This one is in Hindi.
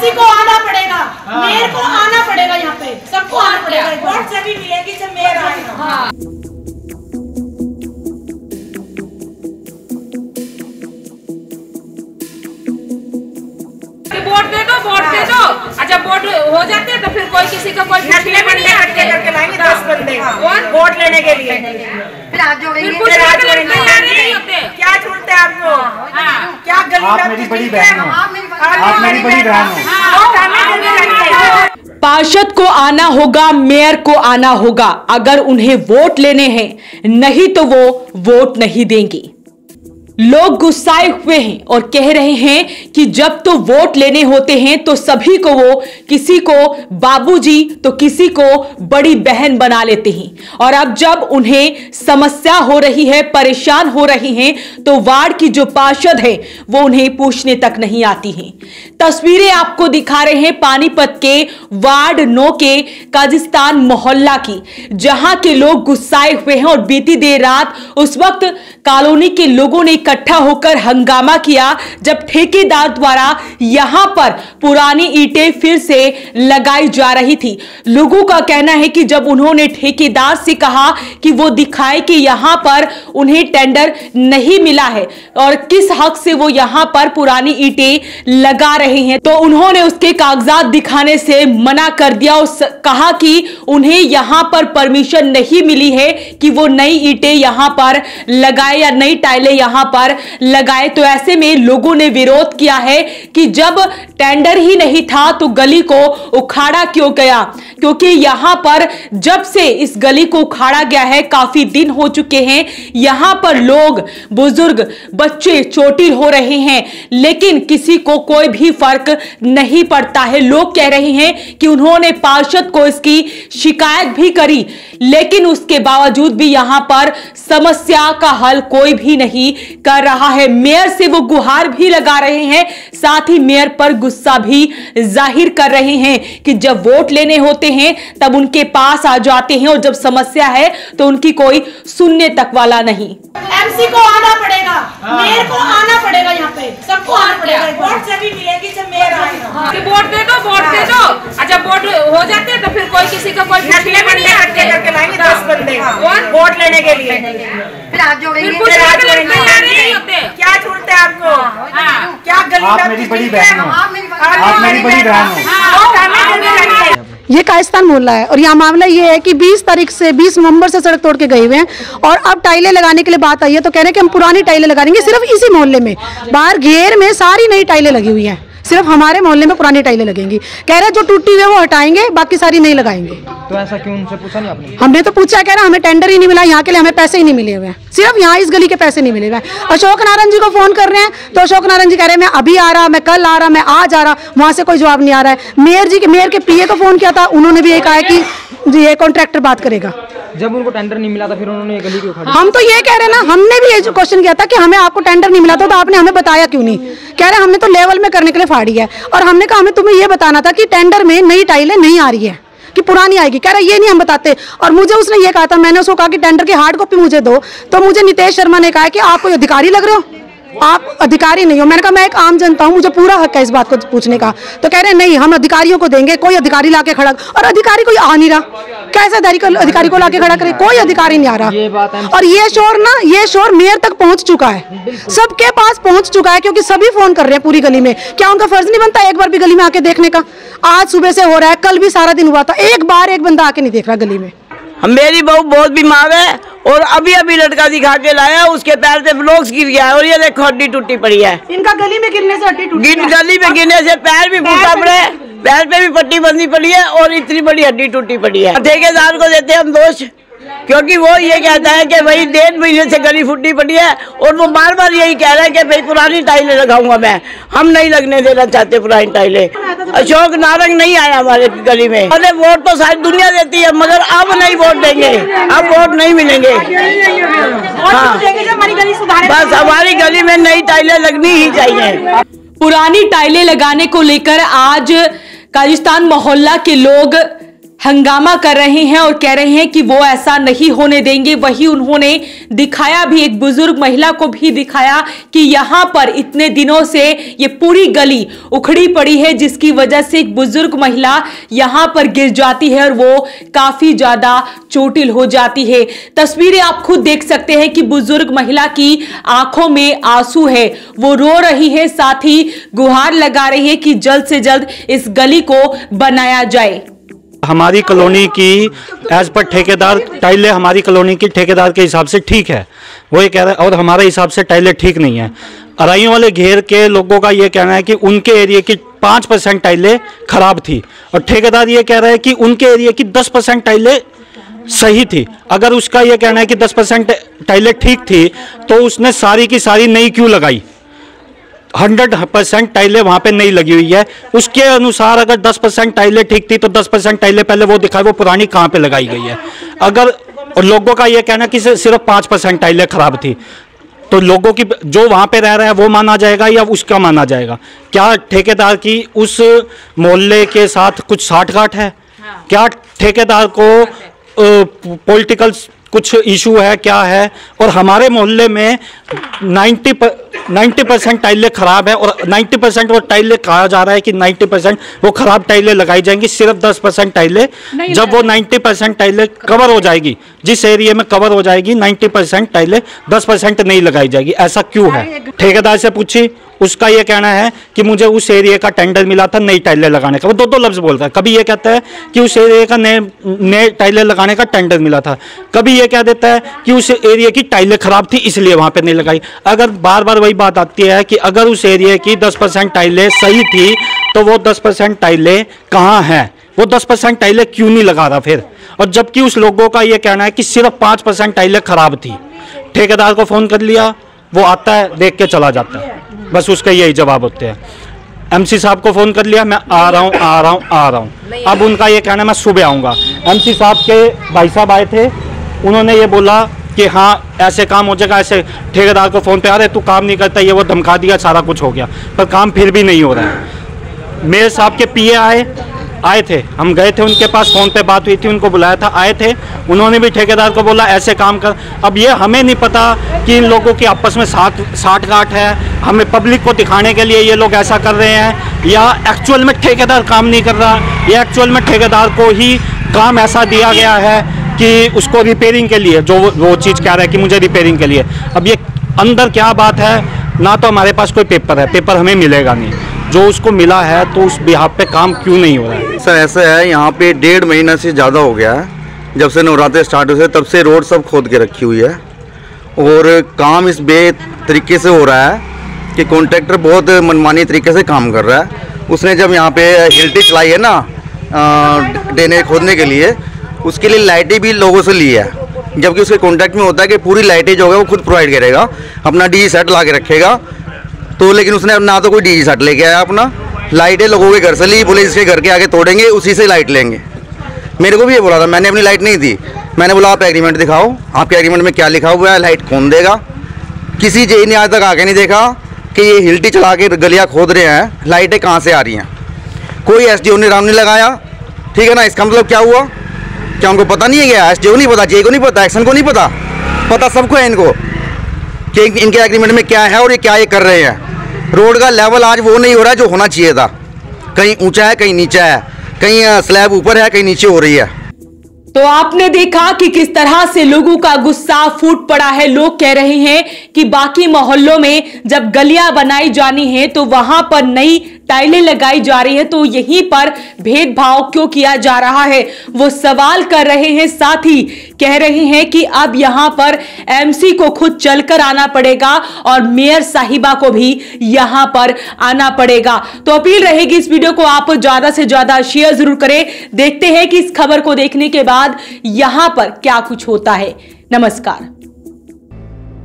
एमसी को आना पड़ेगा, मेयर को आना पड़ेगा, यहाँ पे सबको आना पड़ेगा। वोट जब मिलेगी जब मेयर आएगा। वोट दे दो, वोट दे दो। अच्छा वोट हो जाते हैं तो फिर कोई किसी का कोई नकली बंदे इकट्ठे करके लाएंगे 10 बंदे वोट लेने के लिए। फिर हाथ जोड़ेंगे, नहीं होते। क्या छोड़ते हैं आपको? क्या गली आप मेरी बड़ी बहन हो, आप मेरी बड़ी बहन हो। पार्षद को आना होगा, मेयर को आना होगा। अगर उन्हें वोट लेने हैं, नहीं तो वो वोट नहीं देंगे। लोग गुस्साए हुए हैं और कह रहे हैं कि जब तो वोट लेने होते हैं तो सभी को वो किसी को बाबूजी तो किसी को बड़ी बहन बना लेते हैं, और अब जब उन्हें समस्या हो रही है, परेशान हो रही हैं, तो वार्ड की जो पार्षद है वो उन्हें पूछने तक नहीं आती हैं। तस्वीरें आपको दिखा रहे हैं पानीपत के वार्ड 9 के काजिस्तान मोहल्ला की, जहां के लोग गुस्साए हुए हैं और बीती देर रात उस वक्त कॉलोनी के लोगों ने इकट्ठा होकर हंगामा किया जब ठेकेदार द्वारा यहां पर पुरानी ईंटें फिर से लगाई जा रही थी। लोगों का कहना है कि जब उन्होंने ठेकेदार से कहा कि वो दिखाए कि यहां पर उन्हें टेंडर नहीं मिला है और किस हक से वो यहां पर पुरानी ईंटें लगा रहे हैं, तो उन्होंने उसके कागजात दिखाने से मना कर दिया और कहा कि उन्हें यहां पर परमिशन नहीं मिली है कि वो नई ईंटें यहां पर लगाए या नई टाइलें यहां पर लगाए। तो ऐसे में लोगों ने विरोध किया है कि जब टेंडर ही नहीं था तो गली को उखाड़ा क्यों गया, क्योंकि यहां पर जब से इस गली को उखाड़ा गया है काफी दिन हो चुके हैं। यहां पर लोग, बुजुर्ग, बच्चे चोटिल हो रहे हैं, लेकिन किसी को कोई भी फर्क नहीं पड़ता है। लोग कह रहे हैं कि उन्होंने पार्षद को इसकी शिकायत भी करी, लेकिन उसके बावजूद भी यहां पर समस्या का हल कोई भी नहीं कर रहा है। मेयर से वो गुहार भी लगा रहे हैं, साथ ही मेयर पर गुस्सा भी जाहिर कर रहे हैं कि जब वोट लेने होते हैं तब उनके पास आ जाते हैं और जब समस्या है तो उनकी कोई सुनने तक वाला नहीं। एमसी को आना पड़ेगा, मेयर को आना पड़ेगा, यहाँ पे सबको आना पड़ेगा। वोट जब मिलेगी जब मेयर आएगा। वोट दे दो, वोट दे दो। अच्छा वोट हो जाते हैं तो फिर कोई किसी का कोई नकली बंदे इकट्ठे करके लाएंगे 10 बंदे वोट लेने के लिए। फिर हाथ जोड़ेंगे, नहीं होते। क्या छोड़ते हैं आपको? क्या गली आप मेरी बड़ी बहन हो, आप मेरी बड़ी बहन हो। ये काजिस्तान मोहल्ला है और यहाँ मामला ये है कि 20 तारीख से 20 नवंबर से सड़क तोड़ के गए हुए हैं और अब टाइलें लगाने के लिए बात आई है तो कह रहे हैं कि हम पुरानी टाइलें लगा देंगे। सिर्फ इसी मोहल्ले में बाहर घेर में सारी नई टाइलें लगी हुई हैं, सिर्फ हमारे मोहल्ले में पुरानी टाइलें लगेंगी। कह रहे हैं जो टूटी हुई है वो हटाएंगे, बाकी सारी नहीं लगाएंगे। तो ऐसा क्यों, उनसे पूछा नहीं आपने? हमने तो पूछा, कह रहा हमें टेंडर ही नहीं मिला, यहाँ के लिए हमें पैसे ही नहीं मिले हुए हैं, सिर्फ यहाँ इस गली के पैसे नहीं मिले हुए हैं। अशोक नारायण जी को फोन कर रहे हैं तो अशोक नारायण जी कह रहे हैं मैं अभी आ रहा, मैं कल आ रहा, मैं आज आ रहा, वहां से कोई जवाब नहीं आ रहा है। मेयर के पीए को फोन किया था, उन्होंने भी ये कहा कि ये कॉन्ट्रैक्टर बात करेगा। जब उनको टेंडर नहीं मिला था फिर उन्होंने गली क्यों उखाड़ी? हम तो ये कह रहे हैं ना, हमने भी ये क्वेश्चन किया था कि हमें आपको टेंडर नहीं मिला था तो आपने हमें बताया क्यों नहीं। कह रहे हैं हमने तो लेवल में करने के लिए फाड़ी है और हमने कहा हमें तुम्हें ये बताना था कि टेंडर में नई टाइलें नहीं आ रही है कि पुरानी आएगी। कह रहा ये नहीं हम बताते। और मुझे उसने ये कहा था, मैंने उसको कहा कि टेंडर की हार्ड कॉपी मुझे दो, तो मुझे नितेश शर्मा ने कहा कि आप कोई अधिकारी लग रहे हो, आप अधिकारी नहीं हो। मैंने कहा मैं एक आम जनता हूँ, मुझे पूरा हक है इस बात को पूछने का। तो कह रहे नहीं हम अधिकारियों को देंगे, कोई अधिकारी लाके खड़ा, और अधिकारी कोई आ नहीं रहा। कैसे अधिकारी को लाके खड़ा करे? कोई अधिकारी नहीं आ रहा। और ये शोर मेयर तक पहुंच चुका है, सबके पास पहुंच चुका है, क्योंकि सभी फोन कर रहे हैं पूरी गली में। क्या उनका फर्ज नहीं बनता एक बार भी गली में आके देखने का? आज सुबह से हो रहा है, कल भी सारा दिन हुआ था, एक बार एक बंदा आके नहीं देख रहा गली में। मेरी बहू बहुत बीमार है और अभी अभी लड़का दिखा के लाया, उसके पैर से ब्लॉक्स गिर गया है और ये देखो हड्डी टूटी पड़ी है। इनका गली में गिरने से हड्डी टूटी है। गली में गिरने से पैर भी फूटा पड़ा है, पैर पे भी पट्टी बंधी पड़ी है और इतनी बड़ी हड्डी टूटी पड़ी है। ठेकेदार को देते हम दोष, क्योंकि वो ये कहता है कि भाई 1.5 महीने से गली फूटी पड़ी है और वो बार बार यही कह रहा है कि भाई पुरानी टाइलें लगाऊंगा मैं। हम नहीं लगने देना चाहते पुरानी टाइलें। अशोक नारायण नहीं आया हमारे गली में। अरे वोट तो सारी दुनिया देती है, मगर अब नहीं वोट देंगे, अब वोट नहीं मिलेंगे। हाँ बस हमारी गली में नई टाइलें लगनी ही चाहिए। पुरानी टाइलें लगाने को लेकर आज काजिस्तान मोहल्ला के लोग हंगामा कर रहे हैं और कह रहे हैं कि वो ऐसा नहीं होने देंगे। वही उन्होंने दिखाया भी, एक बुजुर्ग महिला को भी दिखाया कि यहाँ पर इतने दिनों से ये पूरी गली उखड़ी पड़ी है, जिसकी वजह से एक बुजुर्ग महिला यहाँ पर गिर जाती है और वो काफी ज्यादा चोटिल हो जाती है। तस्वीरें आप खुद देख सकते हैं कि बुजुर्ग महिला की आंखों में आंसू है, वो रो रही है, साथ ही गुहार लगा रही है कि जल्द से जल्द इस गली को बनाया जाए। हमारी कॉलोनी की एज पर ठेकेदार टाइलें हमारी कॉलोनी की ठेकेदार के हिसाब से ठीक है, वो ये कह रहा है, और हमारे हिसाब से टाइलें ठीक नहीं है। अराइयों वाले घेर के लोगों का ये कहना है कि उनके एरिया की 5% टाइलें खराब थी और ठेकेदार ये कह रहा है कि उनके एरिया की 10% टाइलें सही थी। अगर उसका ये कहना है कि 10% टाइलें ठीक थी तो उसने सारी की सारी नई क्यों लगाई? 100% टाइलें वहां पे नहीं लगी हुई है। उसके अनुसार अगर 10% टाइलें ठीक थी तो 10% टाइलें पहले वो दिखाए वो पुरानी कहां पे लगाई गई है। अगर लोगों का ये कहना कि सिर्फ 5% टाइलें खराब थी तो लोगों की जो वहां पे रह रहा है वो माना जाएगा या उसका माना जाएगा? क्या ठेकेदार की उस मोहल्ले के साथ कुछ साठगांठ है? क्या ठेकेदार को पॉलिटिकल कुछ इशू है, क्या है? और हमारे मोहल्ले में 90% टाइलें खराब है और 90% वो टाइलें कहा जा रहा है कि 90% वो खराब टाइलें लगाई जाएंगी, सिर्फ 10% टाइलें। जब वो 90% टाइलें कवर हो जाएगी, जिस एरिया में कवर हो जाएगी 90% टाइलें 10% नहीं लगाई जाएगी। ऐसा क्यों है? ठेकेदार से पूछी, उसका ये कहना है कि मुझे उस एरिया का टेंडर मिला था नई टाइलें लगाने का। वो दो लफ्ज बोलता है, कभी ये कहता है कि उस एरिया का नए टाइलें लगाने का टेंडर मिला था, कभी ये कह देता है कि उस एरिया की टाइलें खराब थी इसलिए वहां पे नहीं लगाई। अगर बार बार वही बात आती है कि अगर उस एरिया की 10% टाइलें सही थी तो वो 10% टाइलें कहाँ हैं? वो 10% टाइलें क्यों नहीं लगा रहा फिर? और जबकि उस लोगों का ये कहना है कि सिर्फ 5% टाइलें खराब थी। ठेकेदार को फोन कर लिया, वो आता है, देख के चला जाता है, बस उसके यही जवाब होते हैं। एमसी साहब को फोन कर लिया, मैं आ रहा हूँ। अब उनका ये कहना है मैं सुबह आऊँगा। एमसी साहब के भाई साहब आए थे, उन्होंने ये बोला कि हाँ ऐसे काम हो जाएगा, ऐसे ठेकेदार को फ़ोन पे आ रहे तू काम नहीं करता, ये वो धमका दिया, सारा कुछ हो गया, पर काम फिर भी नहीं हो रहा है। मेयर साहब के पीए आए थे, हम गए थे उनके पास, फ़ोन पे बात हुई थी, उनको बुलाया था, आए थे, उन्होंने भी ठेकेदार को बोला ऐसे काम कर। अब ये हमें नहीं पता कि इन लोगों की आपस में साठगांठ है, हमें पब्लिक को दिखाने के लिए ये लोग ऐसा कर रहे हैं, या एक्चुअल में ठेकेदार काम नहीं कर रहा, या एक्चुअल में ठेकेदार को ही काम ऐसा दिया गया है कि उसको रिपेयरिंग के लिए, जो वो चीज़ कह रहा है कि मुझे रिपेयरिंग के लिए। अब ये अंदर क्या बात है, ना तो हमारे पास कोई पेपर है, पेपर हमें मिलेगा नहीं, जो उसको मिला है तो उस बिहाफ पे काम क्यों नहीं हो रहा है? सर ऐसा है, यहाँ पे 1.5 महीना से ज़्यादा हो गया है, जब से नवरात्रे स्टार्ट हुए तब से रोड सब खोद के रखी हुई है और काम इस तरीके से हो रहा है कि कॉन्ट्रैक्टर बहुत मनमानी तरीके से काम कर रहा है। उसने जब यहाँ पे हिल्टी चलाई है ना ड्रेनेज खोदने के लिए, उसके लिए लाइटें भी लोगों से ली है, जबकि उसके कॉन्ट्रैक्ट में होता है कि पूरी लाइटें जो है वो खुद प्रोवाइड करेगा, अपना डीजी सेट ला के रखेगा। तो लेकिन उसने ना तो कोई डीजी सेट लेके आया, अपना लाइटें लोगों के घर से ली, बोले इसके घर के आगे तोड़ेंगे, उसी से लाइट लेंगे। मेरे को भी ये बोला था, मैंने अपनी लाइट नहीं दी, मैंने बोला आप एग्रीमेंट दिखाओ, आपके एग्रीमेंट में क्या लिखा हुआ है, लाइट कौन देगा? किसी जेई ने आज तक आके नहीं देखा कि ये हिल्टी चला के गलियाँ खोद रहे हैं, लाइटें कहाँ से आ रही हैं। कोई एसडीओ ने राउंड नहीं लगाया, ठीक है ना? इसका मतलब क्या हुआ? क्या उनको पता नहीं है? क्या एसडीओ नहीं पता, जेई को नहीं पता, एक्शन को नहीं पता? पता सबको है इनको कि इनके एग्रीमेंट में क्या है और ये क्या ये कर रहे हैं। रोड का लेवल आज वो नहीं हो रहा है जो होना चाहिए था, कहीं ऊंचा है, कहीं नीचा है, कहीं स्लैब ऊपर है, कहीं नीचे हो रही है। तो आपने देखा कि किस तरह से लोगों का गुस्सा फूट पड़ा है। लोग कह रहे हैं कि बाकी मोहल्लों में जब गलियां बनाई जानी है तो वहां पर नई टाइलें लगाई जा रही है, तो यहीं पर भेदभाव क्यों किया जा रहा है, वो सवाल कर रहे हैं। साथ ही कह रहे हैं कि अब यहां पर एमसी को खुद चलकर आना पड़ेगा और मेयर साहिबा को भी यहां पर आना पड़ेगा। तो अपील रहेगी इस वीडियो को आप ज्यादा से ज्यादा शेयर जरूर करें। देखते हैं कि इस खबर को देखने के बाद यहां पर क्या कुछ होता है। नमस्कार।